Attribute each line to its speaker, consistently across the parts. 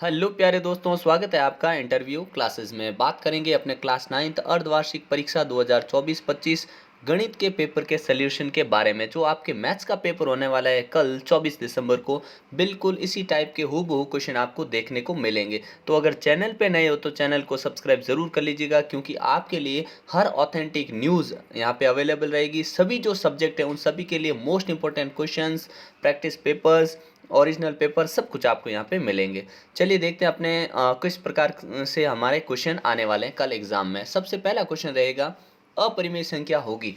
Speaker 1: Hello प्यारे दोस्तों, स्वागत है आपका इंटरव्यू क्लासेस में। बात करेंगे अपने क्लास 9th अर्धवार्षिक परीक्षा 2024-25 गणित के पेपर के सॉल्यूशन के बारे में। जो आपके मैथ्स का पेपर होने वाला है कल 24 दिसंबर को, बिल्कुल इसी टाइप के हूबहू क्वेश्चन आपको देखने को मिलेंगे। तो अगर चैनल पे नए हो तो चैनल को सब्सक्राइब ज़रूर कर लीजिएगा, क्योंकि आपके लिए हर ऑथेंटिक न्यूज़ यहाँ पे अवेलेबल रहेगी। सभी जो सब्जेक्ट हैं उन सभी के लिए most important questions, practice papers, original paper, सब कुछ आपको यहाँ पे मिलेंगे। चलिए देखते हैं अपने किस प्रकार से हमारे क्वेश्चन आने वाले हैं कल एग्जाम में। सबसे पहला क्वेश्चन रहेगा, अपरिमेय संख्या होगी,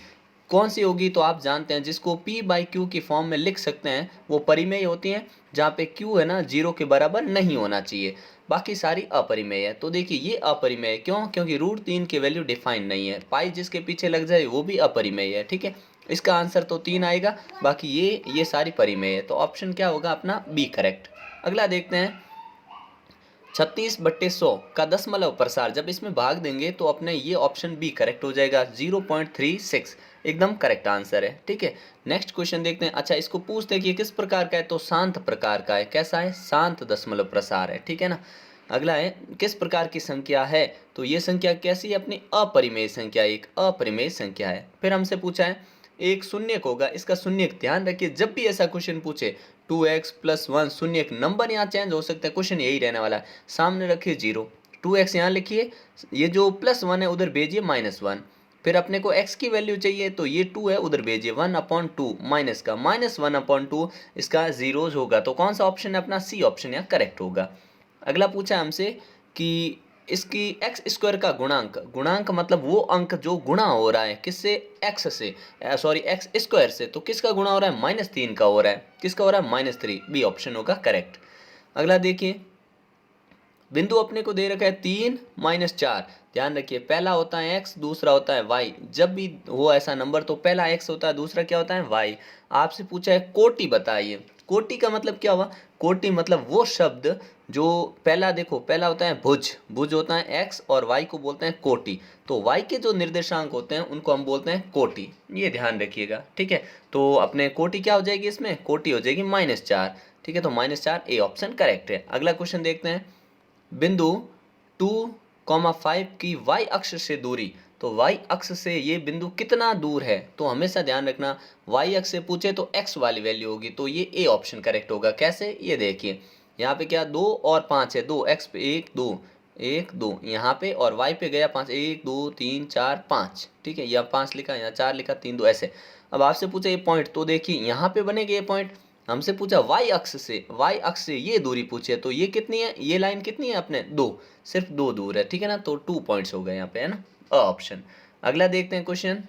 Speaker 1: कौन सी होगी? तो आप जानते हैं जिसको p बाई क्यू की फॉर्म में लिख सकते हैं वो परिमेय होती हैं, जहाँ पे q है ना 0 के बराबर नहीं होना चाहिए, बाकी सारी अपरिमेय है। तो देखिए ये अपरिमेय है, क्यों? क्योंकि √3 की वैल्यू डिफाइन नहीं है। पाई जिसके पीछे लग जाए वो भी अपरिमेय है। ठीक है, इसका आंसर तो 3 आएगा, बाकी ये सारी परिमेय है। तो ऑप्शन क्या होगा अपना? B correct. अगला देखते हैं, 36/100 का दशमलव प्रसार, जब इसमें भाग देंगे तो अपने ये ऑप्शन बी करेक्ट हो जाएगा, 0.36 एकदम करेक्ट आंसर है। ठीक है, नेक्स्ट क्वेश्चन देखते हैं। अच्छा, इसको पूछते हैं कि किस प्रकार का है, तो शांत प्रकार का है। कैसा है? शांत दशमलव प्रसार है। ठीक है ना। अगला है, किस प्रकार की संख्या है, तो ये संख्या कैसी है? अपनी अपरिमेय संख्या, एक अपरिमेय संख्या है। फिर हमसे पूछा है एक शून्यक होगा, इसका शून्यक ध्यान रखिए, जब भी ऐसा क्वेश्चन पूछे 2x + 1 शून्यक, नंबर यहाँ चेंज हो सकता है, क्वेश्चन यही रहने वाला है। सामने रखिए 0, 2x यहाँ लिखिए, ये जो +1 है उधर भेजिए -1। फिर अपने को x की वैल्यू चाहिए, तो ये 2 है उधर भेजिए 1/2, माइनस का -1/2, इसका जीरोज होगा। तो कौन सा ऑप्शन है अपना? सी ऑप्शन यहाँ करेक्ट होगा। अगला पूछा हमसे कि इसकी एक्स स्क्वायर का गुणांक, गुणांक मतलब वो अंक जो गुणा हो रहा है किससे? एक्स से, सॉरी एक्स स्क्वायर से। तो किसका गुणा हो रहा है? -3 का हो रहा है। किसका हो रहा है? -3। बी ऑप्शन होगा करेक्ट। अगला देखिए, बिंदु अपने को दे रखा है 3 - 4। ध्यान रखिए, पहला होता है x, दूसरा होता है y। जब भी हो ऐसा नंबर तो पहला x होता है, दूसरा क्या होता है? y। आपसे पूछा है कोटि बताइए। कोटि का मतलब क्या हुआ? कोटि मतलब वो शब्द जो पहला, देखो पहला होता है भुज, भुज होता है x, और y को बोलते हैं कोटि। तो y के जो निर्देशांक होते हैं उनको हम बोलते हैं कोटि, ये ध्यान रखिएगा। ठीक है, तो अपने कोटि क्या हो जाएगी? इसमें कोटि हो जाएगी -4। ठीक है, तो -4 ए ऑप्शन करेक्ट है। अगला क्वेश्चन देखते हैं, बिंदु 2,5 की y अक्ष से दूरी, तो y अक्ष से ये बिंदु कितना दूर है? तो हमेशा ध्यान रखना, y अक्ष से पूछे तो x वाली वैल्यू होगी, तो ये ए ऑप्शन करेक्ट होगा। कैसे? ये देखिए, यहाँ पे क्या 2 और 5 है, 2 x पे 1 2 1 2 यहाँ पे, और y पे गया 5, 1 2 3 4 5। ठीक है, यहाँ 5 लिखा, यहाँ 4 लिखा, 3 2 ऐसे। अब आपसे पूछे ये पॉइंट, तो देखिए यहाँ पे बनेगा ये पॉइंट। हमसे पूछा y अक्ष से, y अक्ष से ये दूरी पूछी है, तो ये कितनी है? ये लाइन कितनी है अपने? 2, सिर्फ 2 दूर है। ठीक है ना, तो 2 पॉइंट्स हो गए यहाँ पे, है ना, ऑप्शन। अगला देखते हैं क्वेश्चन,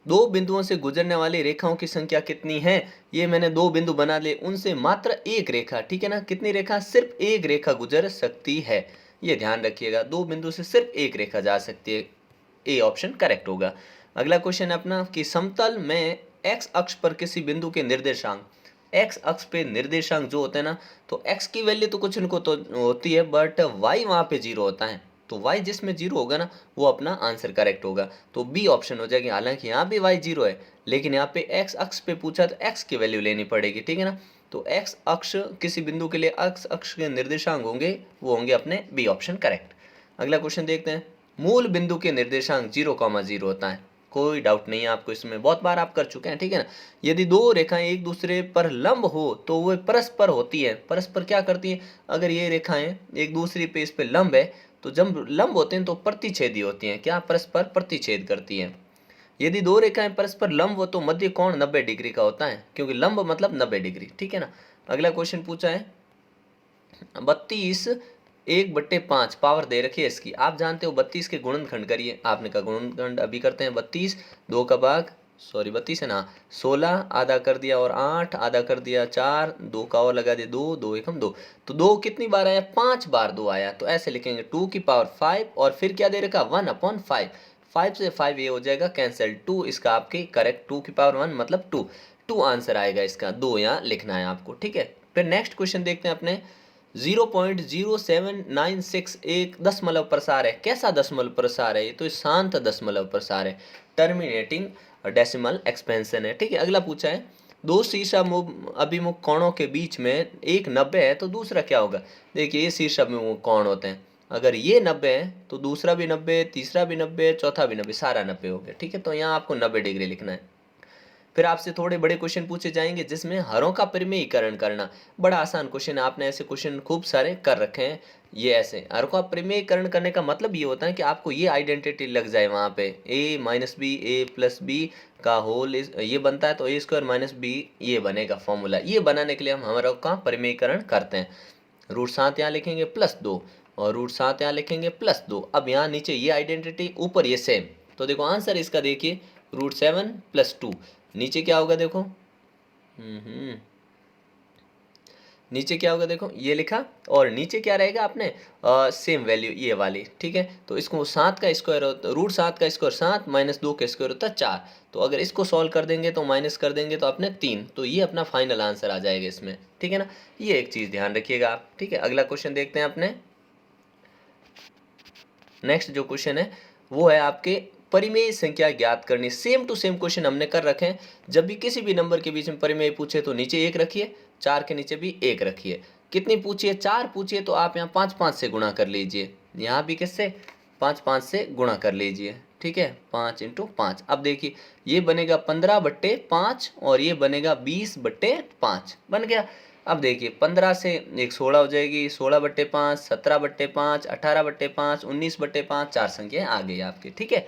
Speaker 1: दो बिंदुओं से गुजरने वाली रेखाओं की संख्या कितनी है? ये मैंने दो बिंदु बना लिए, उनसे मात्र एक रेखा, ठीक है ना, कितनी रेखा? सिर्फ एक रेखा गुजर सकती है, ये ध्यान रखिएगा। दो बिंदु से सिर्फ एक रेखा जा सकती है, ए ऑप्शन करेक्ट होगा। अगला क्वेश्चन अपना कि समतल में एक्स अक्ष पर किसी बिंदु के निर्देशांक, एक्स अक्ष पे निर्देशांक जो होते हैं ना, तो एक्स की वैल्यू तो कुछ इनको तो होती है, बट वाई वहाँ पे 0 होता है, तो y जिसमें 0 होगा ना वो अपना आंसर करेक्ट होगा, तो बी ऑप्शन हो जाएगी। हालांकि यहाँ भी y 0 है, लेकिन यहाँ पे x अक्ष पे पूछा तो x की वैल्यू लेनी पड़ेगी। ठीक है ना, तो x अक्ष किसी बिंदु के लिए x अक्ष के निर्देशांक होंगे, वो होंगे अपने बी ऑप्शन करेक्ट। अगला क्वेश्चन देखते हैं, मूल बिंदु के निर्देशांक 0,0 होता है, कोई डाउट नहीं है आपको इसमें, बहुत बार आप कर चुके हैं। ठीक है ना, यदि दो रेखाएं एक दूसरे पर लंब हो तो वो परस्पर होती है। परस्पर क्या करती है? अगर ये रेखाएं एक दूसरी पे इस पे लंब है, तो जब लंब होते हैं तो प्रतिच्छेदी होती हैं। क्या? परस्पर प्रतिच्छेद करती हैं। यदि दो रेखाएं परस्पर लंब हो तो मध्य कोण 90 डिग्री का होता है, क्योंकि लंब मतलब 90 डिग्री। ठीक है ना। अगला क्वेश्चन पूछा है, 32 1/5 पावर दे रखी है इसकी, आप जानते हो 32 के गुणनखंड करिए। आपने कहा गुणनखंड अभी करते हैं, 32 2 का भाग, सॉरी 32 है ना, 16 आधा कर दिया, और 8 आधा कर दिया, 4 2 का और लगा दिया, 2 2 एकम 2, तो 2 कितनी बार आया? 5 बार 2 आया, तो ऐसे लिखेंगे 2 की पावर 5, और फिर क्या दे रखा? 1/5, 5 से 5 ये हो जाएगा कैंसिल, 2 इसका आपके करेक्ट, 2 की पावर 1 मतलब 2, 2 आंसर आएगा इसका, 2 यहाँ लिखना है आपको। ठीक है, फिर नेक्स्ट क्वेश्चन देखते हैं अपने, 0.0796 एक दशमलव प्रसार है। कैसा दशमलव प्रसार है? ये तो शांत दशमलव प्रसार है, टर्मिनेटिंग डेसिमल एक्सपेंशन है। ठीक है, अगला पूछा है, दो अभिमुख कोणों के बीच में एक 90 है तो दूसरा क्या होगा। देखिए ये शीर्ष अभिमुख कोण होते हैं, अगर ये 90 है तो दूसरा भी 90, तीसरा भी 90, चौथा भी 90, सारा 90 हो गया। ठीक है, तो यहाँ आपको 90 डिग्री लिखना है। फिर आपसे थोड़े बड़े क्वेश्चन पूछे जाएंगे जिसमें हरों का परिमेयीकरण करना। बड़ा आसान क्वेश्चन है, आपने ऐसे क्वेश्चन खूब सारे कर रखे हैं। ये ऐसे हरों का परिमेयीकरण करने का मतलब ये होता है कि आपको ये आइडेंटिटी लग जाए वहाँ पे a minus B A plus B का होल ये बनता है, तो ए स्क्वायर माइनस बी ये बनेगा फॉर्मूला। ये बनाने के लिए हम हरों का परिमेयीकरण करते हैं। √7 यहाँ लिखेंगे +2 और √7 यहाँ लिखेंगे +2। अब यहाँ नीचे ये आइडेंटिटी, ऊपर ये सेम, तो देखो आंसर इसका देखिए √7 + 2। नीचे क्या होगा देखो, नीचे क्या होगा देखो, ये लिखा और नीचे क्या रहेगा आपने सेम वैल्यू ये वाली। ठीक है, तो इसको 7 का स्क्वायर होता है, √7 का स्क्वायर 7 -2 का स्क्वायर होता है 4। तो अगर इसको सॉल्व कर देंगे तो माइनस कर देंगे तो अपने 3, तो ये अपना फाइनल आंसर आ जाएगा इसमें। ठीक है ना, ये एक चीज़ ध्यान रखिएगा आप। ठीक है, अगला क्वेश्चन देखते हैं अपने। नेक्स्ट जो क्वेश्चन है वो है आपके परिमेय संख्या ज्ञात करनी। सेम टू सेम क्वेश्चन हमने कर रखे हैं। जब भी किसी भी नंबर के बीच में परिमेय पूछे तो नीचे 1 रखिए, 4 के नीचे भी 1 रखिए। कितनी पूछिए, 4 पूछिए तो आप यहाँ 5 5 से गुणा कर लीजिए, यहाँ भी किससे 5 5 से गुणा कर लीजिए। ठीक है, 5 × 5। अब देखिए ये बनेगा 15/5 और ये बनेगा 20/5 बन गया। अब देखिए 15 से एक 16 हो जाएगी, 16/5, 17/5, 18/5, 19/5, 4 संख्याएं आ गई आपके। ठीक है,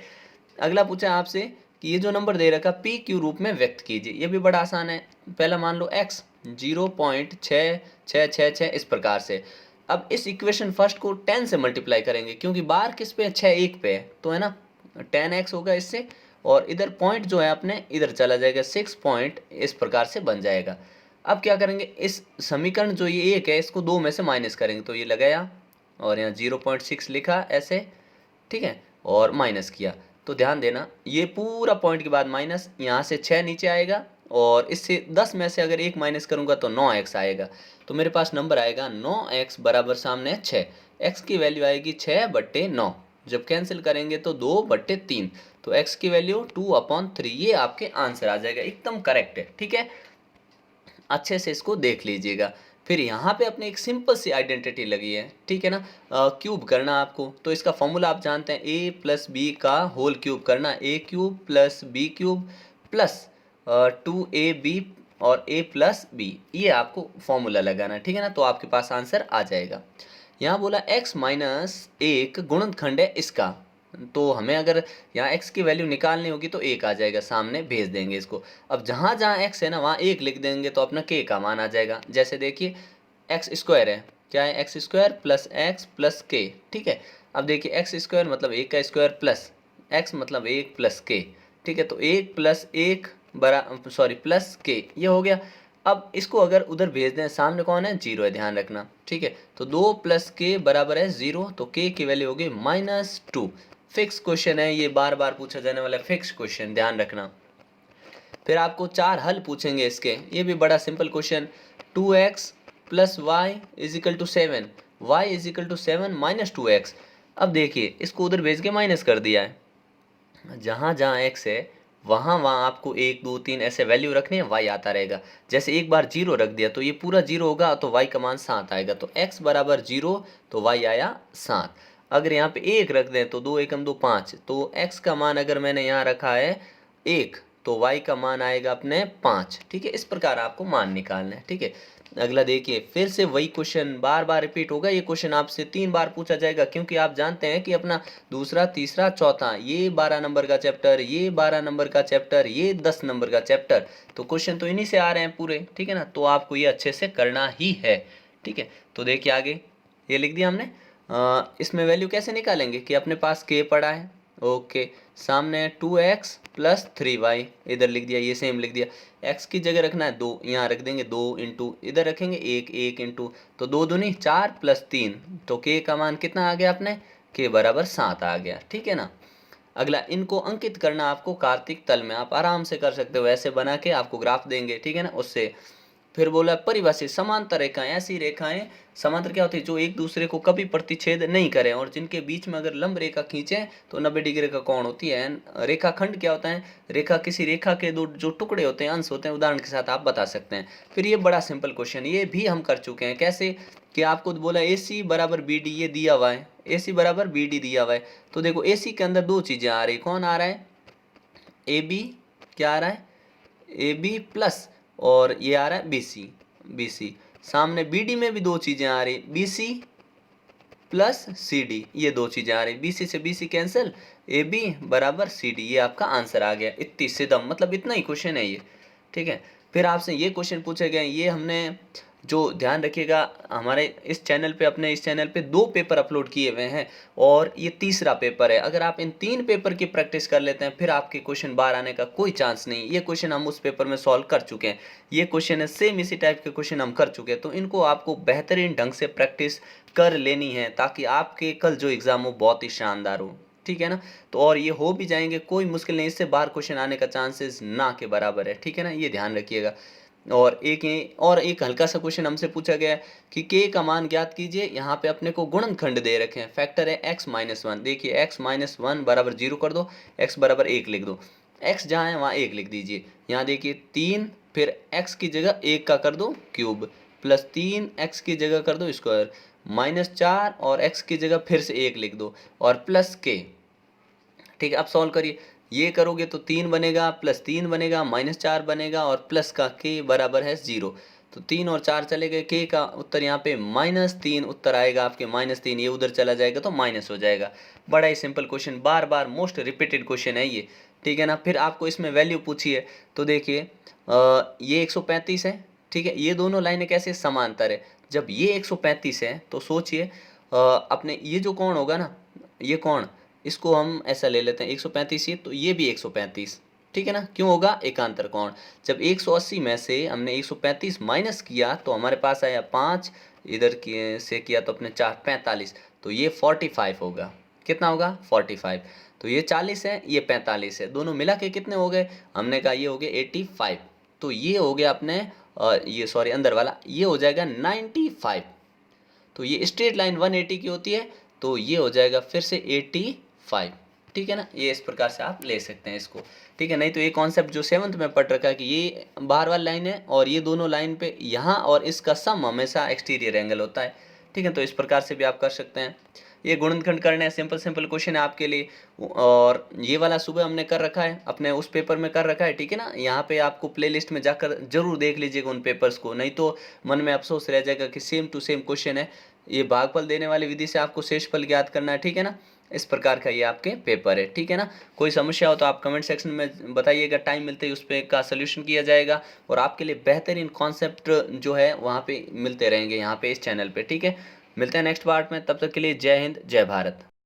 Speaker 1: अगला पूछा आपसे कि ये जो नंबर दे रखा पी क्यू रूप में व्यक्त कीजिए। ये भी बड़ा आसान है। पहला मान लो x 0.6666 इस प्रकार से। अब इस इक्वेशन फर्स्ट को 10 से मल्टीप्लाई करेंगे, क्योंकि बार किस पे है, 6 1 पे है, तो है ना 10x होगा इससे, और इधर पॉइंट जो है अपने इधर चला जाएगा, 6 पॉइंट इस प्रकार से बन जाएगा। अब क्या करेंगे, इस समीकरण जो ये 1 है इसको 2 में से माइनस करेंगे, तो ये लगाया और यहाँ 0.6 लिखा ऐसे। ठीक है, और माइनस किया, तो ध्यान देना ये पूरा पॉइंट के बाद माइनस, यहाँ से 6 नीचे आएगा और इससे 10 में से अगर 1 माइनस करूँगा तो 9x आएगा। तो मेरे पास नंबर आएगा 9x बराबर सामने 6। x की वैल्यू आएगी 6/9। जब कैंसिल करेंगे तो 2/3, तो x की वैल्यू 2/3। ये आपके आंसर आ जाएगा, एकदम करेक्ट है। ठीक है, अच्छे से इसको देख लीजिएगा। फिर यहाँ पे अपने एक सिंपल सी आइडेंटिटी लगी है। ठीक है ना, क्यूब करना आपको, तो इसका फॉर्मूला आप जानते हैं, a + b का होल क्यूब करना, a³ + b³ प्लस 2ab और a + b, ये आपको फॉर्मूला लगाना। ठीक है ना, तो आपके पास आंसर आ जाएगा। यहाँ बोला x - 1 गुणनखंड है इसका, तो हमें अगर यहाँ x की वैल्यू निकालनी होगी तो 1 आ जाएगा, सामने भेज देंगे इसको। अब जहाँ जहाँ x है ना वहाँ 1 लिख देंगे तो अपना k का मान आ जाएगा। जैसे देखिए x² है, क्या है, x² + x + k। ठीक है, अब देखिए x² मतलब 1 का स्क्वायर प्लस x मतलब 1 + k। ठीक है, तो 1 + 1 प्लस k, ये हो गया। अब इसको अगर उधर भेज दें, सामने कौन है, 0 है, ध्यान रखना। ठीक है, तो 2 + k बराबर है 0, तो k की वैल्यू होगी -2। फिक्स क्वेश्चन है ये, बार बार पूछा जाने वाला फिक्स क्वेश्चन, ध्यान रखना। फिर आपको 4 हल पूछेंगे इसके, ये भी बड़ा simple question. 2x + y = 7, y = 7 - 2x। अब देखिए इसको उधर भेज के माइनस कर दिया है, जहाँ जहाँ x है वहाँ वहाँ आपको 1 2 3 ऐसे वैल्यू रखनी है, y आता रहेगा। जैसे एक बार 0 रख दिया तो ये पूरा 0 होगा, तो y का मान 7 आएगा। तो x बराबर 0, तो y आया 7। अगर यहाँ पे 1 रख दें तो 2 एकम 2 5, तो x का मान अगर मैंने यहाँ रखा है 1, तो y का मान आएगा अपने 5। ठीक है, इस प्रकार आपको मान निकालना है। ठीक है, अगला देखिए, फिर से वही क्वेश्चन बार बार रिपीट होगा। ये क्वेश्चन आपसे 3 बार पूछा जाएगा, क्योंकि आप जानते हैं कि अपना दूसरा, तीसरा, चौथा, ये 12 नंबर का चैप्टर, ये 12 नंबर का चैप्टर, ये 10 नंबर का चैप्टर, तो क्वेश्चन तो इन्हीं से आ रहे हैं पूरे। ठीक है ना, तो आपको ये अच्छे से करना ही है। ठीक है, तो देखिए आगे ये लिख दिया हमने। इसमें वैल्यू कैसे निकालेंगे कि अपने पास k पड़ा है, ओके, सामने 2x + 3y, इधर लिख दिया, ये सेम लिख दिया। x की जगह रखना है 2, यहाँ रख देंगे 2 इंटू, इधर रखेंगे 1 1 इंटू, तो 2 दूनी 4 + 3, तो k का मान कितना आ गया अपने, k बराबर 7 आ गया। ठीक है ना, अगला इनको अंकित करना आपको कार्तिक तल में, आप आराम से कर सकते हो, ऐसे बना के आपको ग्राफ देंगे। ठीक है ना, उससे फिर बोला परिभाषित समांतर रेखाएं, ऐसी रेखाएं, समांतर क्या होती है, जो एक दूसरे को कभी प्रतिच्छेद नहीं करें और जिनके बीच में अगर लंब रेखा खींचें तो 90 डिग्री का कोण होती है। रेखाखंड क्या होता है, रेखा किसी रेखा के दो जो टुकड़े होते हैं, अंश होते हैं, उदाहरण के साथ आप बता सकते हैं। फिर ये बड़ा सिंपल क्वेश्चन, ये भी हम कर चुके हैं। कैसे कि आपको बोला AC बराबर BD ये दिया हुआ है, AC बराबर BD दिया हुआ है। तो देखो AC के अंदर दो चीजें आ रही, कौन आ रहा है, AB, क्या आ रहा है, AB प्लस, और ये आ रहा है BC। सामने BD में भी दो चीजें आ रही, BC प्लस CD, ये दो चीजें आ रही, BC से BC कैंसिल, AB बराबर CD, ये आपका आंसर आ गया। इतनी सिदम, मतलब इतना ही क्वेश्चन है ये, ठीक है। फिर आपसे ये क्वेश्चन पूछे गए, ये हमने जो ध्यान रखिएगा, हमारे इस चैनल पे, अपने इस चैनल पे 2 पेपर अपलोड किए हुए हैं और ये तीसरा पेपर है। अगर आप इन 3 पेपर की प्रैक्टिस कर लेते हैं फिर आपके क्वेश्चन बाहर आने का कोई चांस नहीं। ये क्वेश्चन हम उस पेपर में सॉल्व कर चुके हैं, ये क्वेश्चन है सेम इसी टाइप के क्वेश्चन हम कर चुके हैं। तो इनको आपको बेहतरीन ढंग से प्रैक्टिस कर लेनी है ताकि आपके कल जो एग्ज़ाम हो बहुत ही शानदार हो, ठीक है ना। तो और ये हो भी जाएंगे, कोई मुश्किल नहीं, इससे बाहर क्वेश्चन आने का चांसेस ना के बराबर है, ठीक है ना, ये ध्यान रखिएगा। और एक हल्का सा क्वेश्चन हमसे पूछा गया है कि k का मान ज्ञात कीजिए। यहाँ पे अपने को गुणनखंड दे रखे हैं, फैक्टर है x-1। देखिए x-1 बराबर 0 कर दो, x बराबर 1 लिख दो, x जहाँ है वहाँ 1 लिख दीजिए। यहाँ देखिए 3, फिर x की जगह 1 का कर दो क्यूब, प्लस 3x की जगह कर दो स्क्वायर, -4 और x की जगह फिर से 1 लिख दो और प्लस k, ठीक है। अब सॉल्व करिए, ये करोगे तो 3 बनेगा, प्लस 3 बनेगा, -4 बनेगा और प्लस का k बराबर है 0। तो 3 और 4 चले गए, k का उत्तर यहाँ पे -3 उत्तर आएगा आपके, -3 ये उधर चला जाएगा तो माइनस हो जाएगा। बड़ा ही सिंपल क्वेश्चन, बार बार मोस्ट रिपीटेड क्वेश्चन है ये, ठीक है ना। फिर आपको इसमें वैल्यू पूछी है, तो देखिए ये 135 है, ठीक है। ये दोनों लाइनें कैसे समांतर है, जब ये 135 है तो सोचिए अपने ये जो कोण होगा ना, ये कोण, इसको हम ऐसा ले लेते हैं 135, ये तो ये भी 135, ठीक है ना। क्यों होगा, एकांतर कोण। जब 180 में से हमने 135 माइनस किया तो हमारे पास आया 5, इधर से किया तो अपने 4, 45, तो ये 45 होगा। कितना होगा, 45। तो ये 40 है, ये 45 है, दोनों मिला के कितने हो गए, हमने कहा ये हो गए 85। तो ये हो गया अपने ये सॉरी अंदर वाला, ये हो जाएगा 95। तो ये स्ट्रेट लाइन 180 की होती है, तो ये हो जाएगा फिर से 85, ठीक है ना। ये इस प्रकार से आप ले सकते हैं इसको, ठीक है। नहीं तो ये कॉन्सेप्ट जो 7th में पढ़ रखा है कि ये बाहर वाली लाइन है और ये दोनों लाइन पे यहाँ और इसका सम हमेशा एक्सटीरियर एंगल होता है, ठीक है। तो इस प्रकार से भी आप कर सकते हैं। ये गुणनखंड करने हैं, सिंपल सिंपल क्वेश्चन है आपके लिए। और ये वाला सुबह हमने कर रखा है, अपने उस पेपर में कर रखा है, ठीक है ना। यहाँ पे आपको प्लेलिस्ट में जाकर जरूर देख लीजिएगा उन पेपर्स को, नहीं तो मन में अफसोस रह जाएगा कि सेम टू सेम क्वेश्चन है। ये भागफल देने वाली विधि से आपको शेषफल ज्ञात करना है, ठीक है ना। इस प्रकार का ये आपके पेपर है, ठीक है ना। कोई समस्या हो तो आप कमेंट सेक्शन में बताइएगा, टाइम मिलते ही उस पर का सोल्यूशन किया जाएगा और आपके लिए बेहतरीन कॉन्सेप्ट जो है वहाँ पे मिलते रहेंगे यहाँ पे इस चैनल पे, ठीक है। मिलते हैं नेक्स्ट पार्ट में, तब तक के लिए जय हिंद, जय भारत।